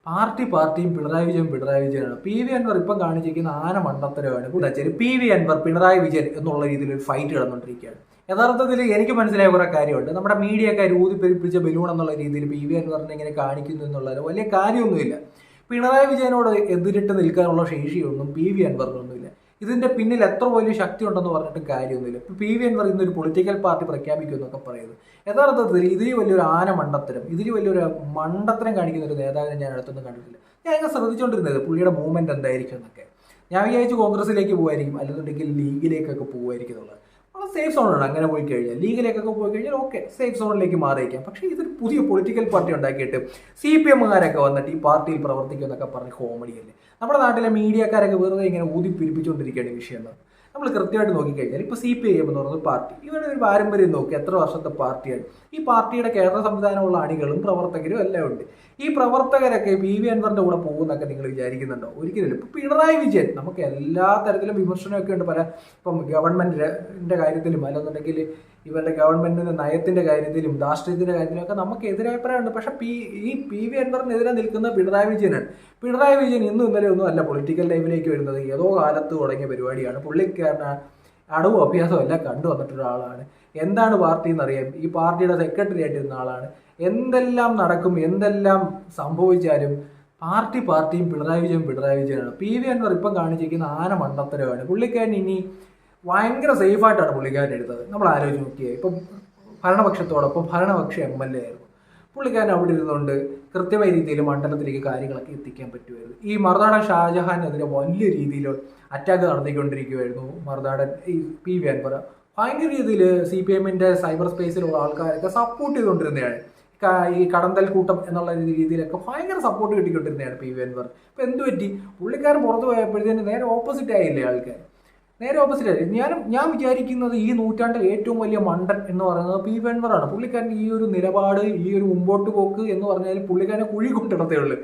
പാർട്ടിയും പിണറായി വിജയനാണ്. P V Anwar ഇപ്പം കാണിച്ചിരിക്കുന്ന ആന മണ്ടത്തരമാണ്. പി വി അൻവർ പിണറായി വിജയൻ എന്നുള്ള രീതിയിൽ ഒരു ഫൈറ്റ് കിടന്നുകൊണ്ടിരിക്കുകയാണ്. യഥാർത്ഥത്തിൽ എനിക്ക് മനസ്സിലായ കുറെ കാര്യമുണ്ട്. നമ്മുടെ മീഡിയക്കാർ ഊതിപ്പെരിപ്പിച്ച ബലൂൺ എന്നുള്ള രീതിയിൽ പി വി അൻവറിനെ ഇങ്ങനെ കാണിക്കുന്നു എന്നുള്ളത് വലിയ കാര്യമൊന്നുമില്ല. പിണറായി വിജയനോട് എതിരിട്ട് നിൽക്കാനുള്ള ശേഷിയൊന്നും പി വി അൻവറിനൊന്നുമില്ല. ഇതിന്റെ പിന്നിൽ എത്ര വലിയ ശക്തി ഉണ്ടെന്ന് പറഞ്ഞിട്ട് കാര്യമൊന്നുമില്ല. ഇപ്പൊ പി വി അൻവർ ഇന്നൊരു പൊളിറ്റിക്കൽ പാർട്ടി പ്രഖ്യാപിക്കും എന്നൊക്കെ പറയുന്നത് യഥാർത്ഥത്തിൽ ഇതിൽ വലിയൊരു ആന മണ്ടത്തരം, ഇതിൽ വലിയൊരു മണ്ടത്തരം കാണിക്കുന്ന ഒരു നേതാവിനെ ഞാൻ അടുത്തൊന്നും കണ്ടിട്ടില്ല. ഞാൻ ഇങ്ങനെ ശ്രദ്ധിച്ചുകൊണ്ടിരുന്നത് പുള്ളിയുടെ മൂവ്മെന്റ് എന്തായിരിക്കും എന്നൊക്കെ. ഞാൻ വിചാരിച്ചു കോൺഗ്രസിലേക്ക് പോകുമായിരിക്കും, അല്ലെന്നുണ്ടെങ്കിൽ ലീഗിലേക്കൊക്കെ പോകുമായിരിക്കും എന്നുള്ളത്. വളരെ സേഫ് സോണാണ്. അങ്ങനെ പോയി കഴിഞ്ഞാൽ ലീഗിലേക്കൊക്കെ പോയി കഴിഞ്ഞാൽ ഓക്കെ, സേഫ് സോണിലേക്ക് മാറിയിരിക്കാം. പക്ഷേ ഇതൊരു പുതിയ പൊളിറ്റിക്കൽ പാർട്ടി ഉണ്ടാക്കിയിട്ട് CPM-കാരൊക്കെ വന്നിട്ട് ഈ പാർട്ടിയിൽ പ്രവർത്തിക്കും എന്നൊക്കെ പറഞ്ഞ് കോമഡിയല്ലേ. നമ്മുടെ നാട്ടിലെ മീഡിയക്കാരൊക്കെ വെറുതെ ഇങ്ങനെ ഊതിപ്പിരിപ്പിച്ചുകൊണ്ടിരിക്കുകയാണ് ഈ വിഷയം. നമ്മൾ കൃത്യമായിട്ട് നോക്കിക്കഴിഞ്ഞാൽ ഇപ്പോൾ CPIM എന്ന് പറയുന്ന പാർട്ടി, ഇവരുടെ ഒരു പാരമ്പര്യം നോക്കി എത്ര വർഷത്തെ പാർട്ടിയാണ്. ഈ പാർട്ടിയുടെ കേന്ദ്ര സംവിധാനമുള്ള അണികളും പ്രവർത്തകരും എല്ലാം ഉണ്ട്. ഈ പ്രവർത്തകരൊക്കെ പി വി അൻവറിന്റെ കൂടെ പോകുന്നൊക്കെ നിങ്ങൾ വിചാരിക്കുന്നുണ്ടോ? ഒരിക്കലും. ഇപ്പൊ പിണറായി വിജയൻ നമുക്ക് എല്ലാ തരത്തിലും വിമർശനമൊക്കെ ഉണ്ട്. ഇപ്പം ഗവൺമെന്റിന്റെ കാര്യത്തിലും അല്ലെന്നുണ്ടെങ്കിൽ ഇവരുടെ ഗവൺമെന്റിന്റെ നയത്തിന്റെ കാര്യത്തിലും രാഷ്ട്രീയത്തിന്റെ കാര്യത്തിലും ഒക്കെ നമുക്ക് എതിരഭിപ്രായമുണ്ട്. പക്ഷെ ഈ പി വി അൻവറിനെതിരെ നിൽക്കുന്ന പിണറായി വിജയനാണ്. പിണറായി വിജയൻ ഇന്നും ഇന്നലെ ഒന്നും അല്ല പൊളിറ്റിക്കൽ ലൈഫിലേക്ക് വരുന്നത്. ഏതോ കാലത്ത് തുടങ്ങിയ പരിപാടിയാണ്. പുള്ളിക്കാരന് അടവും അഭ്യാസവും എല്ലാം കണ്ടു വന്നിട്ടൊരാളാണ്. എന്താണ് പാർട്ടി എന്നറിയാം. ഈ പാർട്ടിയുടെ സെക്രട്ടറി ആയിട്ടിരുന്ന ആളാണ്. എന്തെല്ലാം നടക്കും, എന്തെല്ലാം സംഭവിച്ചാലും പാർട്ടിയും പിണറായി വിജയനാണ്. പി വി അൻവർ ഇപ്പം കാണിച്ചിരിക്കുന്ന ആന മണ്ടത്തരമാണ്. പുള്ളിക്കാരൻ ഇനി ഭയങ്കര സേഫായിട്ടാണ് പുള്ളിക്കാരൻ എടുത്തത്. നമ്മൾ ആലോചിച്ച് നോക്കിയേ. ഇപ്പം ഭരണപക്ഷത്തോടൊപ്പം ഭരണപക്ഷ MLA ആയിരുന്നു പുള്ളിക്കാരൻ. അവിടെ ഇരുന്നുകൊണ്ട് കൃത്യമായ രീതിയിൽ മണ്ഡലത്തിലേക്ക് കാര്യങ്ങളൊക്കെ എത്തിക്കാൻ പറ്റുമായിരുന്നു. ഈ മറുനാടൻ ഷാജഹാനെതിരെ വലിയ രീതിയിൽ അറ്റാക്ക് നടത്തിക്കൊണ്ടിരിക്കുമായിരുന്നു മറുനാടൻ ഈ പി വി അൻവർ. ഭയങ്കര രീതിയിൽ CPM-ന്റെ സൈബർ സ്പേസിലുള്ള ആൾക്കാരൊക്കെ സപ്പോർട്ട് ചെയ്തുകൊണ്ടിരുന്നതാണ്. ഈ കടന്തൽ കൂട്ടം എന്നുള്ള രീതിയിലൊക്കെ ഭയങ്കര സപ്പോർട്ട് കിട്ടിക്കൊണ്ടിരുന്നതാണ് പി വി അൻവർ. ഇപ്പം എന്ത് പറ്റി? പുള്ളിക്കാരൻ പുറത്ത് പോയപ്പോഴത്തേന് നേരെ ഓപ്പോസിറ്റ് ആയില്ലേ ആൾക്കാർ. നേരെ ഓപ്പോസിറ്റ് ആയി. ഞാൻ വിചാരിക്കുന്നത് ഈ നൂറ്റാണ്ടിൽ ഏറ്റവും വലിയ മണ്ടൻ എന്ന് പറയുന്നത് പി വി അൻവറാണ്. പുള്ളിക്കാരൻ ഈ ഒരു നിലപാട്, ഈ ഒരു മുമ്പോട്ട് പോക്ക് എന്ന് പറഞ്ഞാൽ പുള്ളിക്കാരനെ കുഴി കൊണ്ടിടത്തേ ഉള്ളൂ.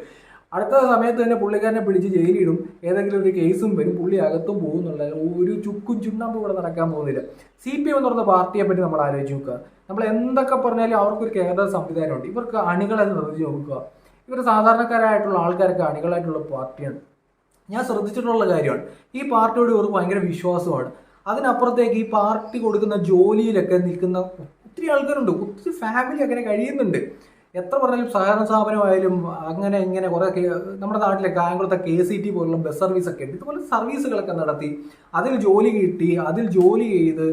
അടുത്ത സമയത്ത് തന്നെ പുള്ളിക്കാരനെ പിടിച്ച് ജയിലിടും, ഏതെങ്കിലും ഒരു കേസും വരും, പുള്ളി അകത്തും പോകുന്നുള്ള ഒരു ചുക്കും ചുണ്ണാമ്പും ഇവിടെ നടക്കാൻ പോകുന്നില്ല. CPM എന്ന് പറയുന്ന പാർട്ടിയെ പറ്റി നമ്മൾ ആലോചിച്ച് നോക്കുക. നമ്മൾ എന്തൊക്കെ പറഞ്ഞാലും അവർക്കൊരു കേന്ദ്ര സംവിധാനമുണ്ട്. ഇവർക്ക് അണികളെ നിർദ്ദേശിച്ച് നോക്കുക. ഇവർ സാധാരണക്കാരായിട്ടുള്ള ആൾക്കാർക്ക് അണികളായിട്ടുള്ള പാർട്ടിയാണ്. ഞാൻ ശ്രദ്ധിച്ചിട്ടുള്ള കാര്യമാണ്. ഈ പാർട്ടിയോട് ഒരു ഭയങ്കര വിശ്വാസമാണ്. അതിനപ്പുറത്തേക്ക് ഈ പാർട്ടി കൊടുക്കുന്ന ജോലിയിലൊക്കെ നിൽക്കുന്ന ഒത്തിരി ആൾക്കാരുണ്ട്. ഒത്തിരി ഫാമിലി അങ്ങനെ കഴിയുന്നുണ്ട്. എത്ര പറഞ്ഞാലും സഹകരണ സ്ഥാപനമായാലും അങ്ങനെ ഇങ്ങനെ കുറെ നമ്മുടെ നാട്ടിലെ കായംകുളത്തെ KCT പോലുള്ള ബസ് സർവീസൊക്കെ ഉണ്ട്. ഇതുപോലെ സർവീസുകളൊക്കെ നടത്തി അതിൽ ജോലി കിട്ടി, അതിൽ ജോലി ചെയ്ത്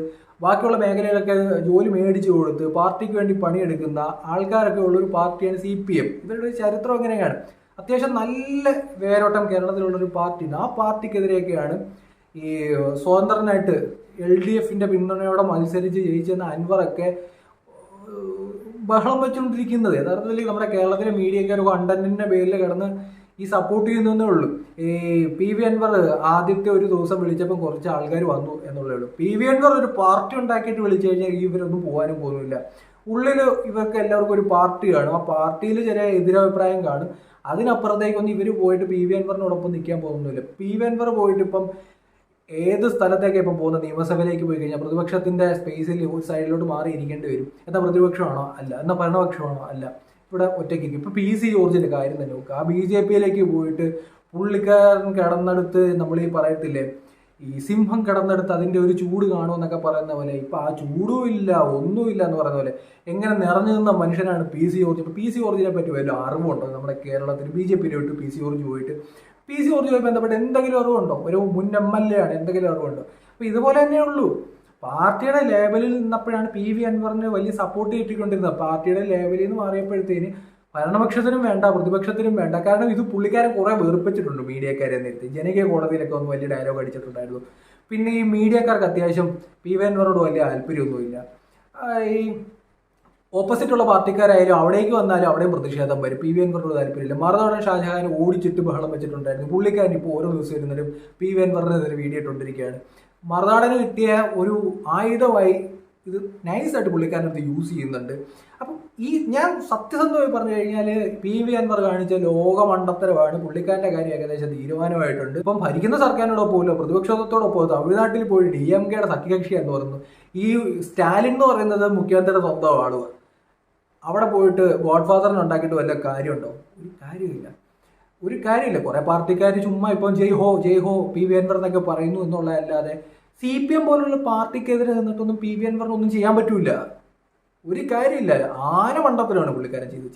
ബാക്കിയുള്ള മേഖലയിലൊക്കെ ജോലി മേടിച്ചു കൊടുത്ത് പാർട്ടിക്ക് വേണ്ടി പണിയെടുക്കുന്ന ആൾക്കാരൊക്കെ ഉള്ളൊരു പാർട്ടിയാണ് CPM. ഇവരുടെ ചരിത്രം എങ്ങനെയാണ്? അത്യാവശ്യം നല്ല വേരോട്ടം കേരളത്തിലുള്ളൊരു പാർട്ടിയാണ്. ആ പാർട്ടിക്കെതിരെയൊക്കെയാണ് ഈ സ്വതന്ത്രനായിട്ട് LDF-ന്റെ പിന്തുണയോടെ മത്സരിച്ച് ജയിച്ചെന്ന അൻവറൊക്കെ ബഹളം വെച്ചുകൊണ്ടിരിക്കുന്നത്. യഥാർത്ഥത്തിൽ നമ്മുടെ കേരളത്തിലെ മീഡിയക്കാർ കണ്ടന്റിന്റെ പേരിൽ കിടന്ന് ഈ സപ്പോർട്ട് ചെയ്യുന്നതേ ഉള്ളൂ. ഈ പി വി അൻവർ ആദ്യത്തെ ഒരു ദിവസം വിളിച്ചപ്പോൾ കുറച്ച് ആൾക്കാർ വന്നു എന്നുള്ളേ ഉള്ളൂ. പി വി അൻവർ ഒരു പാർട്ടി ഉണ്ടാക്കിയിട്ട് വിളിച്ചു കഴിഞ്ഞാൽ ഇവരൊന്നും പോകാനും പോകുന്നില്ല. ഉള്ളിൽ ഇവർക്ക് എല്ലാവർക്കും ഒരു പാർട്ടി കാണും. ആ പാർട്ടിയിൽ ചെറിയ എതിരഭിപ്രായം കാണും. അതിനപ്പുറത്തേക്കൊന്നും ഇവർ പോയിട്ട് പി വി അൻവറിനോടൊപ്പം നിൽക്കാൻ പോകുന്നില്ല. പി വി അൻവർ പോയിട്ട് ഇപ്പം ഏത് സ്ഥലത്തേക്ക് ഇപ്പം പോകുന്ന നിയമസഭയിലേക്ക് പോയി കഴിഞ്ഞാൽ പ്രതിപക്ഷത്തിന്റെ സ്പേസിൽ ഒരു സൈഡിലോട്ട് മാറി ഇരിക്കേണ്ടി വരും. എന്നാൽ പ്രതിപക്ഷമാണോ? അല്ല. എന്നാൽ ഭരണപക്ഷമാണോ? അല്ല. ഇവിടെ ഒറ്റയ്ക്ക് ഇപ്പൊ PC ജോർജിന്റെ കാര്യം തന്നെ നോക്കുക. ആ BJP-യിലേക്ക് പോയിട്ട് പുള്ളിക്കാരൻ കിടന്നെടുത്ത് നമ്മൾ ഈ പറയത്തില്ലേ, ഈ സിംഹം കിടന്നെടുത്ത് അതിന്റെ ഒരു ചൂട് കാണുമെന്നൊക്കെ പറയുന്ന പോലെ ഇപ്പൊ ആ ചൂടും ഇല്ല, ഒന്നുമില്ല എന്ന് പറയുന്ന പോലെ എങ്ങനെ നിറഞ്ഞു നിന്ന മനുഷ്യനാണ് PC ജോർജ്. ഇപ്പൊ PC ജോർജിനെ പറ്റി വല്ല അറിവുണ്ടോ? നമ്മുടെ കേരളത്തിൽ BJP-യിൽ വിട്ട് PC ജോർജ് പോയിട്ട് PC ജോർജുമായി ബന്ധപ്പെട്ട് എന്തെങ്കിലും അറിവുണ്ടോ? ഒരു മുൻ MLA ആണ്, എന്തെങ്കിലും അറിവുണ്ടോ? അപ്പൊ ഇതുപോലെ തന്നെ ഉള്ളൂ. പാർട്ടിയുടെ ലേബലിൽ നിന്നപ്പോഴാണ് പി വി അൻവറിന് വലിയ സപ്പോർട്ട് കിട്ടിക്കൊണ്ടിരുന്നത്. പാർട്ടിയുടെ ലേബലിൽ നിന്ന് മാറിയപ്പോഴത്തേന് ഭരണപക്ഷത്തിനും വേണ്ട, പ്രതിപക്ഷത്തിനും വേണ്ട. കാരണം ഇത് പുള്ളിക്കാരെ കുറെ വെറുപ്പിച്ചിട്ടുണ്ട് മീഡിയക്കാരെ. നേരത്തെ ജനകീയ കോടതിയിലൊക്കെ ഒന്ന് വലിയ ഡയലോഗ് അടിച്ചിട്ടുണ്ടായിരുന്നു. പിന്നെ ഈ മീഡിയക്കാർക്ക് അത്യാവശ്യം പി വി അൻവറോട് വലിയ താല്പര്യമൊന്നുമില്ല. ഈ ഓപ്പോസിറ്റുള്ള പാർട്ടിക്കാരായാലും അവിടേക്ക് വന്നാലും അവിടെയും പ്രതിഷേധം വരും. പി വി അൻവറിനോട് താല്പര്യമില്ല. മറുനാടൻ ഷാജഹാൻ ഓടിച്ചിട്ട് ബഹളം വെച്ചിട്ടുണ്ടായിരുന്നു. പുള്ളിക്കാരൻ ഇപ്പോൾ ഓരോ ദിവസം ഇരുന്നാലും പി വി അൻവറിനെതിരെ വീഡിയോ ഇട്ടുകൊണ്ടിരിക്കുകയാണ്. മറുനാടന് കിട്ടിയ ഒരു ആയുധമായി ഇത് നൈസായിട്ട് പുള്ളിക്കാരനടുത്ത് യൂസ് ചെയ്യുന്നുണ്ട്. അപ്പം ഞാൻ സത്യസന്ധമായി പറഞ്ഞു കഴിഞ്ഞാൽ പി വി അൻവർ കാണിച്ച ലോകമണ്ടത്തരമാണ്. പുള്ളിക്കാരൻ്റെ കാര്യം ഏകദേശം തീരുമാനമായിട്ടുണ്ട്. ഇപ്പം ഭരിക്കുന്ന സർക്കാരിനോടൊപ്പമല്ലോ, പ്രതിപക്ഷത്തോടൊപ്പം തമിഴ്നാട്ടിൽ പോയി DMK-യുടെ സഖ്യകക്ഷി എന്ന് പറയുന്നു. ഈ സ്റ്റാലിൻ എന്ന് പറയുന്നത് മുഖ്യമന്ത്രിയുടെ സ്വന്തം ആളുകൾ. അവിടെ പോയിട്ട് ഗോഡ് ഫാദറിനെ ഉണ്ടാക്കിയിട്ട് വല്ല കാര്യമുണ്ടോ? ഒരു കാര്യമില്ല. ഒരു കാര്യമില്ല. കുറെ പാർട്ടിക്കാർ ചുമ്മാ ഇപ്പം ജയ് ഹോ PV അൻവർ എന്നൊക്കെ പറയുന്നു എന്നുള്ളതല്ലാതെ CPM പോലുള്ള പാർട്ടിക്കെതിരെ നിന്നിട്ടൊന്നും PV അൻവറിനൊന്നും ചെയ്യാൻ പറ്റൂല. ഒരു കാര്യമില്ല. ആന മണ്ടത്തരമാണ് പുള്ളിക്കാരൻ ചെയ്തത്.